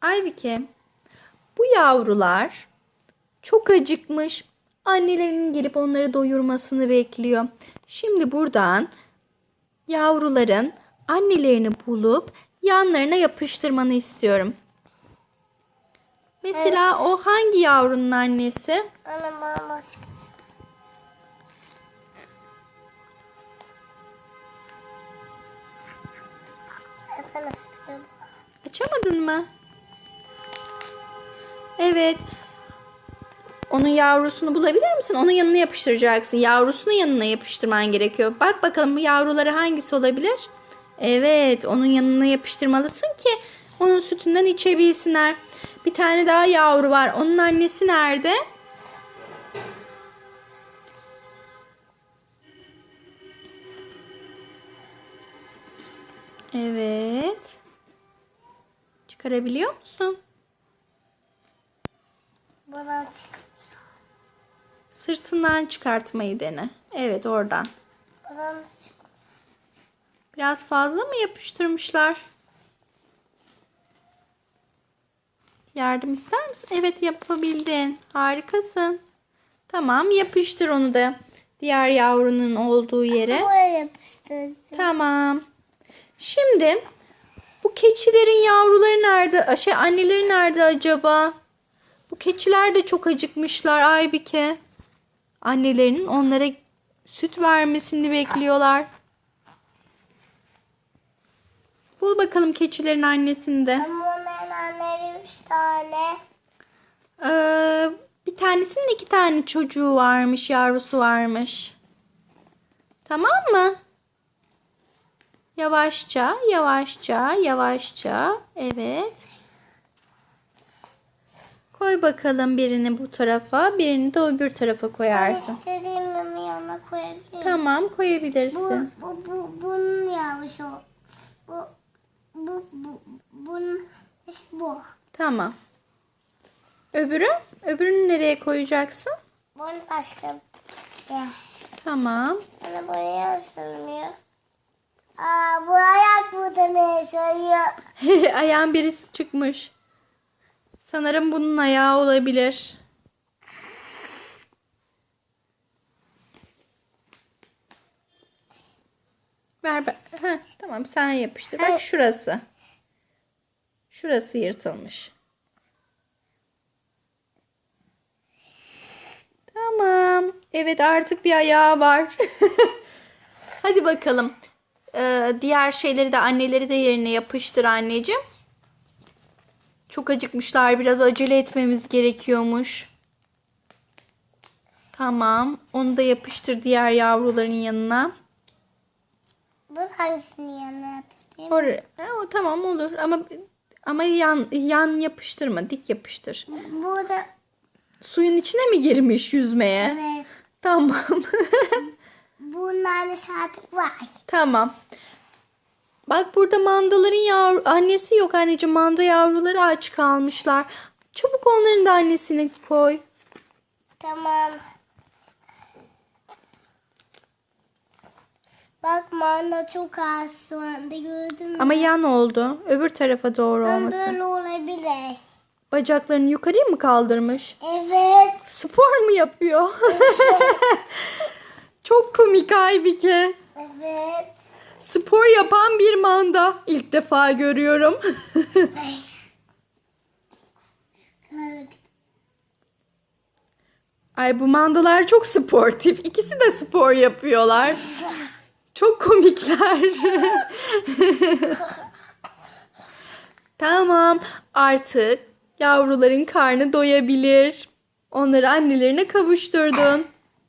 Aybike, bu yavrular çok acıkmış. Annelerinin gelip onları doyurmasını bekliyor. Şimdi buradan yavruların annelerini bulup yanlarına yapıştırmanı istiyorum. Mesela o hangi yavrunun annesi? Açamadın mı? Evet. Onun yavrusunu bulabilir misin? Onun yanına yapıştıracaksın. Yavrusunun yanına yapıştırman gerekiyor. Bak bakalım bu yavruları hangisi olabilir? Evet, onun yanına yapıştırmalısın ki onun sütünden içebilsinler. Bir tane daha yavru var. Onun annesi nerede? Evet. Çıkarabiliyor musun? Bana çık. Sırtından çıkartmayı dene. Evet, oradan. Bana çık. Biraz fazla mı yapıştırmışlar? Yardım ister misin? Evet, yapabildin. Harikasın. Tamam, yapıştır onu da diğer yavrunun olduğu yere. Buraya yapıştırdım. Tamam. Şimdi bu keçilerin yavruları nerede? Anneleri nerede acaba? Bu keçiler de çok acıkmışlar Aybike. Annelerinin onlara süt vermesini bekliyorlar. Bul bakalım keçilerin annesini de. Ama onların anneleri 3 tane. Bir tanesinin 2 tane çocuğu varmış, yavrusu varmış. Tamam mı? Yavaşça, yavaşça, yavaşça. Evet. Koy bakalım birini bu tarafa, birini de öbür tarafa koyarsın. Ben istediğimin yanına koyabilirim. Tamam, koyabilirsin. Bunun yavrusu. Bunun ismi bu. Tamam. Öbürü? Öbürünü nereye koyacaksın? Bunun başka ya. Tamam. Bana buraya asılmıyor. Bu ayak burada ne söylüyor? Ayağın birisi çıkmış. Sanırım bunun ayağı olabilir. Ver. Tamam, sen yapıştır. Bak şurası. Şurası yırtılmış. Tamam. Evet, artık bir ayağı var. Hadi bakalım. Diğer şeyleri de anneleri de yerine yapıştır anneciğim. Çok acıkmışlar. Biraz acele etmemiz gerekiyormuş. Tamam. Onu da yapıştır diğer yavruların yanına. Bu hangisinin yanına yapıştırayım? O tamam olur ama yan yapıştırma, dik yapıştır. Burada. Suyun içine mi girmiş yüzmeye? Evet. Tamam. Bunun annesi artık var. Tamam. Bak burada mandaların annesi yok anneciğim. Manda yavruları aç kalmışlar. Çabuk onların da annesini koy. Tamam. Bak manda çok az şu anda gördün mü? Ama yan oldu. Öbür tarafa doğru olması. Böyle olabilir. Bacaklarını yukarıya mı kaldırmış? Evet. Spor mu yapıyor? Çok komik Aybike. Evet. Spor yapan bir manda. İlk defa görüyorum. Ay, bu mandalar çok sportif. İkisi de spor yapıyorlar. Çok komikler. Tamam, artık yavruların karnı doyabilir. Onları annelerine kavuşturdun.